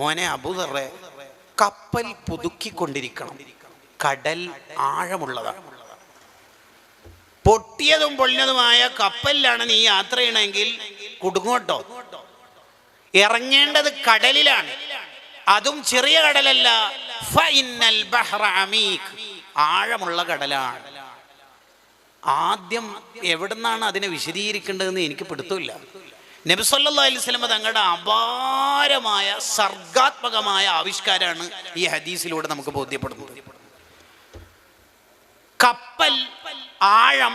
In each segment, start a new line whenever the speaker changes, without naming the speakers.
മോനെ അബൂദർറെ, കപ്പൽ പുതുക്കിക്കൊണ്ടിരിക്കണം. കടൽ ആഴമുള്ളതാണ്. പൊട്ടിയതും പൊളിഞ്ഞതുമായ കപ്പലിലാണ് നീ യാത്ര ചെയ്യണമെങ്കിൽ കുടുങ്ങോട്ടോ. ഇറങ്ങേണ്ടത് കടലിലാണ്, അതും ചെറിയ കടലല്ല. ഫഇന്നൽ ബഹ്റ അമീഖ്, ആഴമുള്ള കടലാണ്. ആദ്യം എവിടുന്നാണ് അതിനെ വിശദീകരിക്കേണ്ടതെന്ന് എനിക്ക് പിടുത്തമില്ല. നബി സല്ലല്ലാഹു അലൈഹി വസല്ലം തങ്ങളുടെ അപാരമായ സർഗാത്മകമായ ആവിഷ്കാരമാണ് ഈ ഹദീസിലൂടെ നമുക്ക് ബോധ്യപ്പെടുന്നത്. കപ്പൽ, ആഴം,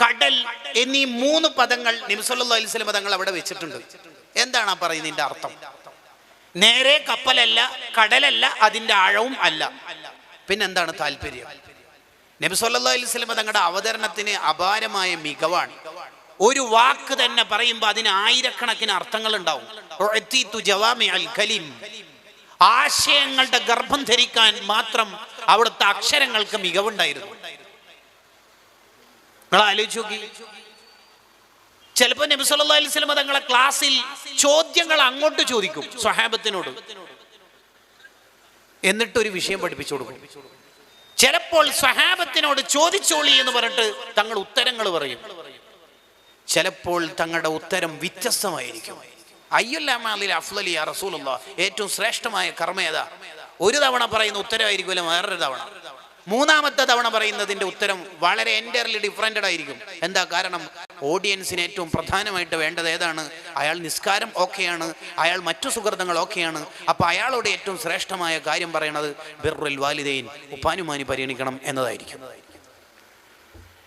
കടൽ എന്നീ 3 പദങ്ങൾ നബി സല്ലല്ലാഹു അലൈഹി വസല്ലം തങ്ങൾ അവിടെ വെച്ചിട്ടുണ്ട്. എന്താണ് പറയുന്നതിന്റെ അർത്ഥം? നേരെ കപ്പലല്ല, കടലല്ല, അതിന്റെ ആഴവും അല്ല. പിന്നെന്താണ് താല്പര്യം? നബി സല്ലല്ലാഹു അലൈഹി വസല്ലം തങ്ങളുടെ അവതരണത്തിന് അപാരമായ മികവാണ്. ഒരു വാക്ക് തന്നെ പറയുമ്പോൾ അതിന് ആയിരക്കണക്കിന് അർത്ഥങ്ങൾ ഉണ്ടാവും. ആശയങ്ങളുടെ ഗർഭം ധരിക്കാൻ മാത്രം അവിടുത്തെ അക്ഷരങ്ങൾക്ക് മികവുണ്ടായിരുന്നു. നിങ്ങൾ ആലോചിച്ച് നോക്കി. ചിലപ്പോൾ നബി സല്ലല്ലാഹു അലൈഹി വസല്ലം തങ്ങളെ ക്ലാസ്സിൽ ചോദ്യങ്ങൾ അങ്ങോട്ട് ചോദിക്കും സ്വഹാബത്തിനോട്, എന്നിട്ടൊരു വിഷയം പഠിപ്പിച്ചു കൊടുക്കും. ചിലപ്പോൾ സ്വഹാബത്തിനോട് ചോദിച്ചോളി എന്ന് പറഞ്ഞിട്ട് തങ്ങൾ ഉത്തരങ്ങൾ പറയും. ചിലപ്പോൾ തങ്ങളുടെ ഉത്തരം വ്യത്യസ്തമായിരിക്കും. അയ്യുൽ അമാലിൽ അഫ്ളലി യാ റസൂലുള്ളാഹ്, ഏറ്റവും ശ്രേഷ്ഠമായ കർമ്മം ഏതാ? ഒരു തവണ പറയുന്ന ഉത്തരമായിരിക്കുമല്ലോ വേറൊരു തവണ. മൂന്നാമത്തെ തവണ പറയുന്നതിന്റെ ഉത്തരം വളരെ എൻറ്റയർലി ഡിഫറൻറ്റഡ് ആയിരിക്കും. എന്താ കാരണം? ഓഡിയൻസിന് ഏറ്റവും പ്രധാനമായിട്ട് വേണ്ടത് ഏതാണ്? അയാൾ നിസ്കാരം ഓക്കെയാണ്, അയാൾ മറ്റു സുഹൃത്തുക്കൾ ഓക്കെയാണ്. അപ്പോൾ അയാളോട് ഏറ്റവും ശ്രേഷ്ഠമായ കാര്യം പറയണത് ബിർറുൽ വാലിദൈൻ, ഉപ്പാനുമാനി പരിഗണിക്കണം എന്നതായിരിക്കും.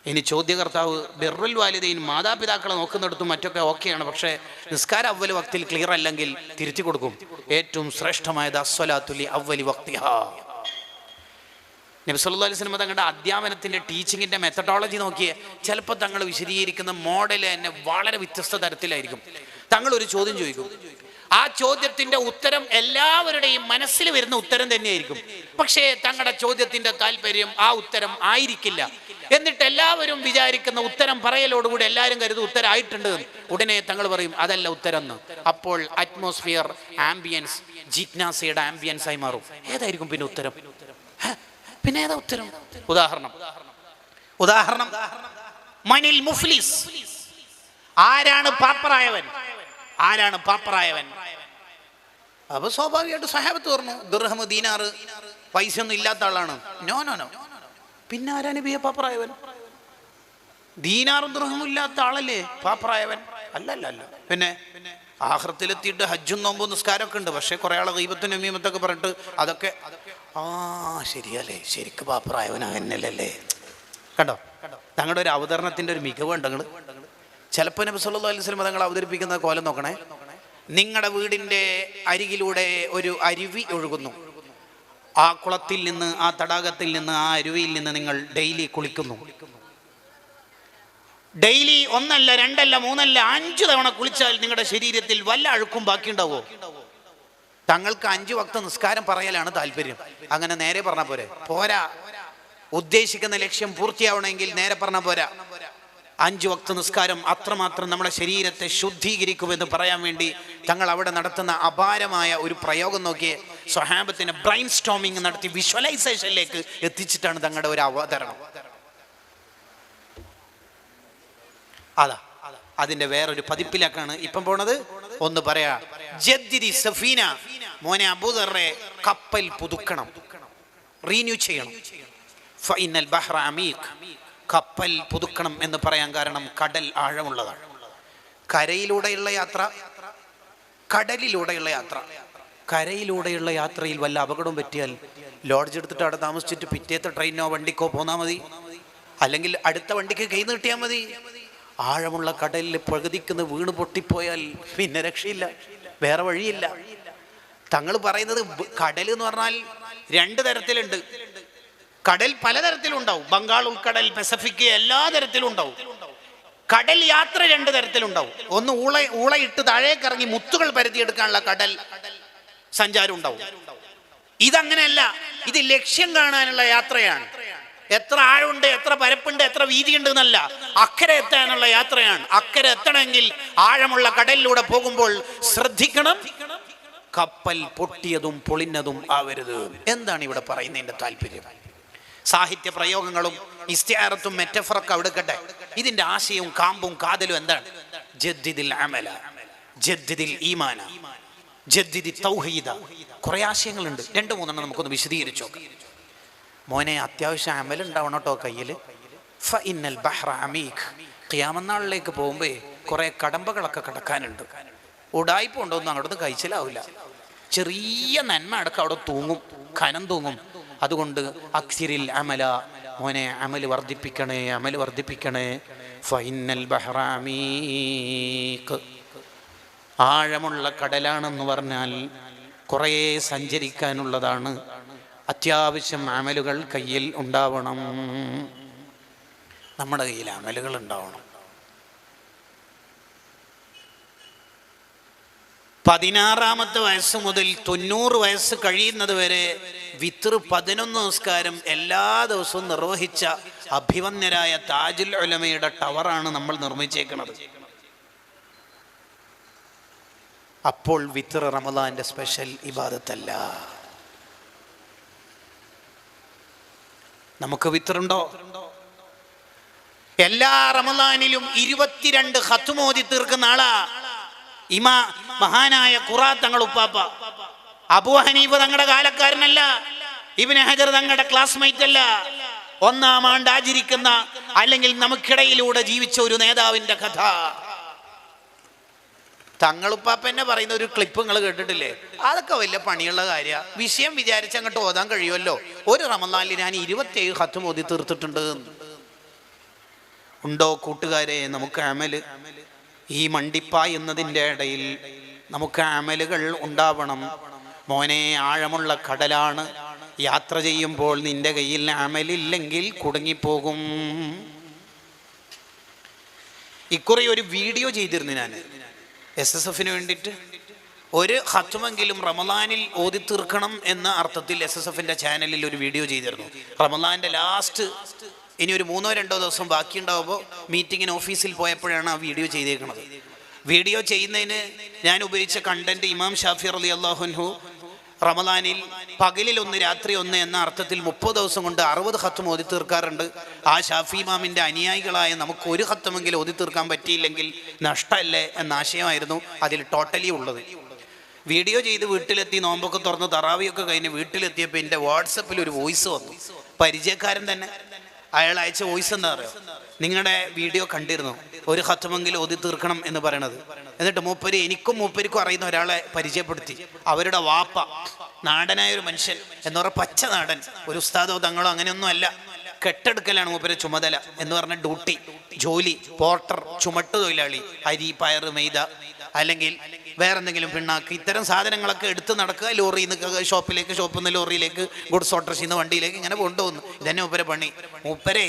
ഇനി ചോദ്യകർത്താവ് ബിർറുൽ വാലിദൈൻ, മാതാപിതാക്കളെ നോക്കുന്നിടത്തും മറ്റൊക്കെ ഓക്കെയാണ്, പക്ഷേ നിസ്കാരം അവ്വൽ വക്തിൽ ക്ലിയർ അല്ലെങ്കിൽ തിരുത്തി കൊടുക്കും. ഏറ്റവും ശ്രേഷ്ഠമായത് അസ്വലാത്തു ലി അവ്വലി വക്തിഹാ. നബി സല്ലല്ലാഹു അലൈഹി വസല്ലം തങ്ങളുടെ അധ്യാപനത്തിൻ്റെ ടീച്ചിങ്ങിൻ്റെ മെത്തഡോളജി നോക്കിയേ, ചിലപ്പോൾ തങ്ങൾ വിശദീകരിക്കുന്ന മോഡൽ തന്നെ വളരെ വ്യത്യസ്ത തരത്തിലായിരിക്കും. തങ്ങൾ ഒരു ചോദ്യം ചോദിക്കും, ആ ചോദ്യത്തിൻ്റെ ഉത്തരം എല്ലാവരുടെയും മനസ്സിൽ വരുന്ന ഉത്തരം തന്നെയായിരിക്കും. പക്ഷേ തങ്ങളുടെ ചോദ്യത്തിൻ്റെ താല്പര്യം ആ ഉത്തരം ആയിരിക്കില്ല. എന്നിട്ട് എല്ലാവരും വിചാരിക്കുന്ന ഉത്തരം പറയലോടുകൂടി എല്ലാവരും കരുതും ഉത്തരമായിട്ടുണ്ട്. ഉടനെ തങ്ങൾ പറയും അതല്ല ഉത്തരം എന്ന്. അപ്പോൾ അറ്റ്മോസ്ഫിയർ, ആംബിയൻസ്, ജിജ്ഞാസയുടെ ആംബിയൻസ് ആയി മാറും. ഏതായിരിക്കും പിന്നെ ഉത്തരം? പിന്നെ ഏതാ ഉത്തരം? ഉദാഹരണം മനിൽ മുഫ്ലിസ്, ആരാണ് പാപ്പറായവൻ? ആരാണ് പാപ്പറായവൻ? അപ്പൊ സ്വാഭാവികമായിട്ട് സഹാബത്ത് പറഞ്ഞു ദിർഹം, ദീനാറ്, പൈസ ഒന്നും ഇല്ലാത്ത ആളാണ്. No no no. പിന്നെ ആരാ നബിയെ പാപ്പറായവൻ? ദീനാറും ദിർഹമും ഇല്ലാത്ത ആളല്ലേ പാപ്പറായവൻ? അല്ലല്ല. പിന്നെ ആഖിറത്തിലെത്തിയിട്ട് ഹജ്ജും നോമ്പും നിസ്കാരമൊക്കെ ഉണ്ട്, പക്ഷെ കുറെ ആൾ ഗീബത്തും നമീമത്തൊക്കെ പറഞ്ഞിട്ട് അതൊക്കെ ശരിയല്ലേ, ശരിക്ക് പാപ്പറായവനല്ലേ. കണ്ടോ തങ്ങളുടെ ഒരു അവതരണത്തിന്റെ ഒരു മികവുണ്ട്. ചിലപ്പോൾ നബി സല്ലല്ലാഹു അലൈഹി വസല്ലം തങ്ങൾ അവതരിപ്പിക്കുന്ന കോലം നോക്കണേ. നിങ്ങളുടെ വീടിൻ്റെ അരികിലൂടെ ഒരു അരുവി ഒഴുകുന്നു. ആ കുളത്തിൽ നിന്ന്, ആ തടാകത്തിൽ നിന്ന്, ആ അരുവിയിൽ നിന്ന് നിങ്ങൾ ഡെയിലി കുളിക്കുന്നു. ഡെയിലി 1 അല്ല 2 അല്ല 3 അല്ല 5 തവണ കുളിച്ചാൽ നിങ്ങളുടെ ശരീരത്തിൽ വല്ല അഴുക്കും ബാക്കിയുണ്ടാവോ? തങ്ങൾക്ക് 5 വക്ത നിസ്കാരം പറയലാണ് താല്പര്യം. അങ്ങനെ നേരെ പറഞ്ഞാൽ പോരാ. ഉദ്ദേശിക്കുന്ന ലക്ഷ്യം പൂർത്തിയാവണമെങ്കിൽ നേരെ പറഞ്ഞാൽ പോരാ. 5 വക്ത നിസ്കാരം അത്രമാത്രം നമ്മുടെ ശരീരത്തെ ശുദ്ധീകരിക്കുമെന്ന് പറയാൻ വേണ്ടി തങ്ങൾ അവിടെ നടത്തുന്ന അപാരമായ ഒരു പ്രയോഗം നോക്കിയേ. സ്വഹാബത്തിനെ ബ്രെയിൻ സ്റ്റോമിങ് നടത്തി വിഷ്വലൈസേഷനിലേക്ക് എത്തിച്ചിട്ടാണ് തങ്ങളുടെ ഒരു അവതരണം. അതാ അതിന്റെ വേറൊരു പതിപ്പിലേക്കാണ് ഇപ്പം പോണത്. ഒന്ന് പറയാ, ജദ്ദിദി സഫീന, മോനെ അബൂദർറെ, കപ്പൽ പുതുക്കണം, റീന്യൂ ചെയ്യണം. ഫഇന്നൽ ബഹ്റ അമീഖ്, കപ്പൽ പുതുക്കണം എന്ന് പറയാൻ കാരണം കടൽ ആഴമുള്ളതാണ്. കരയിലൂടെയുള്ള യാത്ര, കടലിലൂടെയുള്ള യാത്ര. കരയിലൂടെയുള്ള യാത്രയിൽ വല്ല അപകടവും പറ്റിയാൽ ലോഡ്ജ് എടുത്തിട്ട് അവിടെ താമസിച്ചിട്ട് പിറ്റേത്തെ ട്രെയിനോ വണ്ടിക്കോ പോന്നാൽ മതി, അല്ലെങ്കിൽ അടുത്ത വണ്ടിക്ക് കൈ നീട്ടിയാൽ മതി. ആഴമുള്ള കടലിൽ പകുതിക്കുന്ന വീണ് പൊട്ടിപ്പോയാൽ പിന്നെ രക്ഷയില്ല, വേറെ വഴിയില്ല. തങ്ങൾ പറയുന്നത് കടൽ എന്ന് പറഞ്ഞാൽ 2 തരത്തിലുണ്ട്. കടൽ പലതരത്തിലുണ്ടാവും. ബംഗാൾ ഉൾക്കടൽ, പസഫിക്, എല്ലാ തരത്തിലും ഉണ്ടാവും. കടൽ യാത്ര 2 തരത്തിലുണ്ടാവും. ഒന്ന് ഊളയിട്ട് താഴേക്ക് ഇറങ്ങി മുത്തുകൾ പരത്തിയെടുക്കാനുള്ള കടൽ സഞ്ചാരം ഉണ്ടാവും. ഇതങ്ങനെയല്ല, ഇത് ലക്ഷ്യം കാണാനുള്ള യാത്രയാണ്. എത്ര ആഴമുണ്ട്, എത്ര പരപ്പുണ്ട്, എത്ര വീതിയുണ്ട് എന്നല്ല, അക്കരെ എത്താനുള്ള യാത്രയാണ്. അക്കരെ എത്തണമെങ്കിൽ ആഴമുള്ള കടലിലൂടെ പോകുമ്പോൾ ശ്രദ്ധിക്കണം, കപ്പൽ പൊട്ടിയതും പൊളിഞ്ഞതും ആവരുത്. എന്താണ് ഇവിടെ പറയുന്നതിന്റെ താല്പര്യം? സാഹിത്യ പ്രയോഗങ്ങളും ഇസ്തിആറത്തും മെറ്റഫറൊക്കെ അവിടെ കട്ടെ, ഇതിന്റെ ആശയവും കാമ്പും കാതലും എന്താണ്? ജദ്ദിദിൽ അമല, ജദ്ദിദിൽ ഈമാന, ജദ്ദിദി തൗഹീദ. കുറെ ആശയങ്ങളുണ്ട്. 2-3 നമുക്കൊന്ന് വിശദീകരിച്ചു നോക്കാം. മോനെ, അത്യാവശ്യം അമൽ ഉണ്ടാവണം കേട്ടോ കയ്യിൽ. ഫഇന്നൽ ബഹ്റ അമീഖ്. ഖിയാമത്ത് നാളിലേക്ക് പോകുമ്പോ കുറെ കടമ്പകളൊക്കെ കടക്കാനുണ്ട്. ഉടായ്പ ഉണ്ടോന്നും അങ്ങോട്ടൊന്നും കഴിച്ചിലാവില്ല. ചെറിയ നന്മ അടക്കം അവിടെ തൂങ്ങും, കനം തൂങ്ങും. അതുകൊണ്ട് അക്സിരിൽ അമല, മോനെ അമല് വർദ്ധിപ്പിക്കണേ, അമല് വർദ്ധിപ്പിക്കണേ. ഫഇന്നൽ ബഹ്റ അമീഖ്. ആഴമുള്ള കടലാണെന്ന് പറഞ്ഞാൽ കുറേ സഞ്ചരിക്കാനുള്ളതാണ്. അത്യാവശ്യം അമലുകൾ കയ്യിൽ ഉണ്ടാവണം. നമ്മുടെ കയ്യിൽ അമലുകൾ ഉണ്ടാവണം. 16-ാമത്തെ വയസ്സ് മുതൽ 90 വയസ്സ് കഴിയുന്നത് വരെ വിത്ർ 11 നിസ്കാരം എല്ലാ ദിവസവും നിർവഹിച്ച അഭിവന്യരായ താജുൽ ഉലമയുടെ ടവറാണ് നമ്മൾ നിർമ്മിച്ചേക്കുന്നത്. അപ്പോൾ വിത്ർ റമദാന്റെ സ്പെഷ്യൽ ഇബാദത്തല്ല. നമുക്ക് വിത്റുണ്ടോ? എല്ലാ റമദാനിലും 22 ഖത്ം ഓതി തീർക്കുന്ന ആളാ മഹാനായ ഖുറാ തങ്ങൾ ഉപ്പാപ്പ. അബൂ ഹനീഫ തങ്ങളുടെ കാലക്കാരനല്ല, ഇബ്നു ഹജർ തങ്ങളുടെ ക്ലാസ്മേറ്റ് അല്ല. 1-ാം ആണ്ട് ആചരിക്കുന്ന അല്ലെങ്കിൽ നമുക്കിടയിലൂടെ ജീവിച്ച ഒരു നേതാവിന്റെ കഥ തങ്ങളുപ്പാപ്പ എന്നെ പറയുന്ന ഒരു ക്ലിപ്പ് നിങ്ങൾ കേട്ടിട്ടില്ലേ? അതൊക്കെ വലിയ പണിയുള്ള കാര്യമാണ്. വിഷയം വിചാരിച്ച് അങ്ങോട്ട് ഓതാൻ കഴിയുമല്ലോ. ഒരു റമദാനിൽ ഞാൻ 27 ഖത്ം ഓതി തീർത്തിട്ടുണ്ട്. ഉണ്ടോ കൂട്ടുകാരെ നമുക്ക് അമല്? ഈ മണ്ടിപ്പായ എന്നതിൻ്റെ ഇടയിൽ നമുക്ക് അമലുകൾ ഉണ്ടാവണം. മോനെ, ആഴമുള്ള കടലാണ്. യാത്ര ചെയ്യുമ്പോൾ നിന്റെ കയ്യിൽ അമലില്ലെങ്കിൽ കുടുങ്ങിപ്പോകും. ഇക്കുറി ഒരു വീഡിയോ ചെയ്തിരുന്നു ഞാൻ SSFന് വേണ്ടിയിട്ട്. ഒരു ഖത്മെങ്കിലും റമദാനിൽ ഓതി തീർക്കണം എന്ന അർത്ഥത്തിൽ SSFന്റെ ചാനലിൽ ഒരു വീഡിയോ ചെയ്തിരുന്നു. റമദാന്റെ ലാസ്റ്റ് ഇനി ഒരു 3-2 ദിവസം ബാക്കിയുണ്ടാവുമ്പോൾ മീറ്റിങ്ങിന് ഓഫീസിൽ പോയപ്പോഴാണ് ആ വീഡിയോ ചെയ്തേക്കുന്നത്. വീഡിയോ ചെയ്യുന്നതിന് ഞാൻ ഉപയോഗിച്ച കണ്ടന്റ് ഇമാം ഷാഫി റളിയല്ലാഹു അൻഹു റമദാനിൽ പകലിൽ 1 രാത്രി 1 എന്ന അർത്ഥത്തിൽ 30 ദിവസം കൊണ്ട് 60 ഖത്ം ഓതി തീർക്കാറുണ്ട്. ആ ഷാഫി ഇമാമിന്റെ അനുയായികളായ നമുക്ക് ഒരു ഖത്മെങ്കിലും ഓതി തീർക്കാൻ പറ്റിയില്ലെങ്കിൽ നഷ്ടമല്ലേ എന്ന ആശയമായിരുന്നു അതിൽ ടോട്ടലി ഉള്ളത്. വീഡിയോ ചെയ്ത് വീട്ടിലെത്തി, നോമ്പൊക്കെ തുറന്ന് തറാവിയൊക്കെ കഴിഞ്ഞ് വീട്ടിലെത്തിയപ്പോൾ എൻ്റെ വാട്സപ്പിൽ ഒരു വോയിസ് വന്നു. പരിചയക്കാരൻ തന്നെ. അയാൾ അയച്ച വോയിസ് എന്താ പറയുക? നിങ്ങളുടെ വീഡിയോ കണ്ടിരുന്നു, ഒരു ഖത്മെങ്കിലും ഓതി തീർക്കണം എന്ന് പറയണത്. എന്നിട്ട് എനിക്കും മൂപ്പരിക്കും അറിയുന്ന ഒരാളെ പരിചയപ്പെടുത്തി. അവരുടെ വാപ്പ, നാടനായ ഒരു മനുഷ്യൻ, എന്ന് പറഞ്ഞ പച്ച നാടൻ, ഒരു ഉസ്താദോ തങ്ങളോ അങ്ങനെയൊന്നും അല്ല. കെട്ടെടുക്കലാണ് മൂപ്പര് ചുമതല എന്ന് പറഞ്ഞ ഡ്യൂട്ടി, ജോലി, പോർട്ടർ, ചുമട്ട് തൊഴിലാളി. അരി, പയറ്, മൈദ അല്ലെങ്കിൽ വേറെന്തെങ്കിലും പിണ്ണാക്ക്, ഇത്തരം സാധനങ്ങളൊക്കെ എടുത്ത് നടക്കുക. ലോറിയിൽ നിന്ന് ഷോപ്പിലേക്ക്, ഷോപ്പിൽ നിന്ന് ലോറിയിലേക്ക്, ഗുഡ്സ് ഓട്ടോറിക്ഷയിൽ നിന്ന് വണ്ടിയിലേക്ക് ഇങ്ങനെ കൊണ്ടുപോകുന്നു. ഇതന്നെ മൂപ്പരെ പണി. മൂപ്പരെ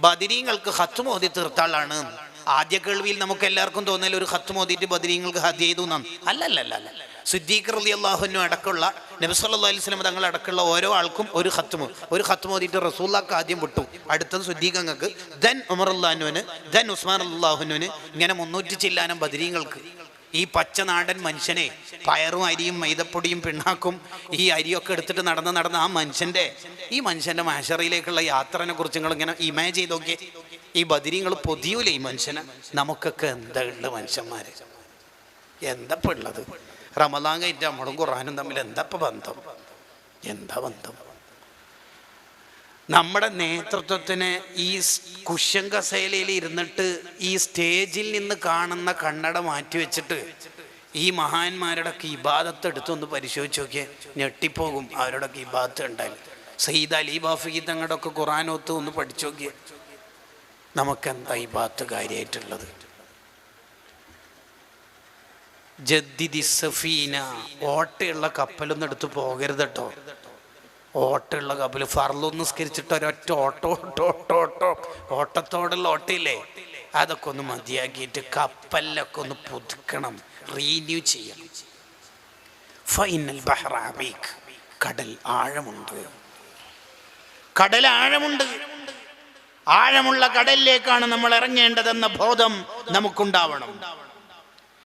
ബദരീങ്ങൾക്ക് ഖത്ം ഓതി തീർത്താളാണ്. ആദ്യ കേൾവിയിൽ നമുക്ക് എല്ലാവർക്കും തോന്നൽ ഒരു ഖത്ം ഓതിയിട്ട് ബദരീങ്ങൾക്ക് ഹദ് ചെയ്തു എന്നാണ്. അല്ലല്ല. സിദ്ദീഖ് റളിയല്ലാഹു അൻഹു അടക്കമുള്ള നബി സല്ലല്ലാഹു അലൈഹി വസല്ലം തങ്ങൾ അടക്കമുള്ള ഓരോ ആൾക്കും ഒരു ഖത്ം ഓതിയിട്ട് റസൂലുള്ളാഹിക്ക് ആദ്യം വിട്ടു. അടുത്തത് സിദ്ദീഖങ്ങൾക്ക്, ദെൻ ഉമർ റളിയല്ലാഹു അൻഹുവിന്, ദെൻ ഉസ്മാൻ റളിയല്ലാഹു അൻഹുവിന്, ഇങ്ങനെ 300 ചില്ലാനം ബദരീങ്ങൾക്ക്. ഈ പച്ച നാടൻ മനുഷ്യനെ പയറും അരിയും മൈദപ്പൊടിയും പിണ്ണാക്കും ഈ അരിയൊക്കെ എടുത്തിട്ട് നടന്ന് ഈ മനുഷ്യന്റെ മഹ്ശറിലേക്കുള്ള യാത്രനെ കുറിച്ച് നിങ്ങൾ ഇങ്ങനെ ഇമാജിൻ ചെയ്ത് നോക്കിയേ. ഈ ബദരീങ്ങൾ പൊതിയൂല ഈ മനുഷ്യനെ. നമുക്കൊക്കെ എന്താ ഉള്ള മനുഷ്യന്മാര്, എന്താ ഉള്ളത്? റമദാൻ കഴിഞ്ഞിട്ട് നമ്മളും ഖുർആനും തമ്മിൽ എന്താ ബന്ധം? നമ്മുടെ നേതൃത്വത്തിന് ഈ കുഷ്യൻ കസേലയിൽ ഇരുന്നിട്ട് ഈ സ്റ്റേജിൽ നിന്ന് കാണുന്ന കണ്ണട മാറ്റി വെച്ചിട്ട് ഈ മഹാന്മാരുടെയൊക്കെ ഇബാദത്ത് എടുത്തൊന്ന് പരിശോധിച്ച് നോക്കിയേ, ഞെട്ടിപ്പോകും. അവരുടെയൊക്കെ ഇബാദത്ത് ഉണ്ടായി. സയ്യിദ് അലി ബാഫി തങ്ങളുടെ ഒക്കെ ഖുർആനൊത്ത് ഒന്ന് പഠിച്ചു നോക്കിയേ. നമുക്കെന്താ ഇബാദത്ത് കാര്യമായിട്ടുള്ളത്? ജദ്ദിദി സഫീന. ഓട്ടയുള്ള കപ്പലൊന്നും എടുത്ത് പോകരുത് കേട്ടോ. ഓട്ടയുള്ള കപ്പൽ ഫർളൊന്ന് നിസ്കരിച്ചിട്ട് ഒരൊറ്റ ഓട്ടത്തോടുള്ള ഓട്ടയില്ലേ, അതൊക്കെ ഒന്ന് മതിയാക്കിയിട്ട് കപ്പലിലൊക്കെ ഒന്ന് പുതുക്കണം, റീന്യൂ ചെയ്യണം. ഫൈനൽ ബഹ്റ അമീഖ്. കടൽ ആഴമുണ്ട്. ആഴമുള്ള കടലിലേക്കാണ് നമ്മൾ ഇറങ്ങേണ്ടതെന്ന ബോധം നമുക്കുണ്ടാവണം.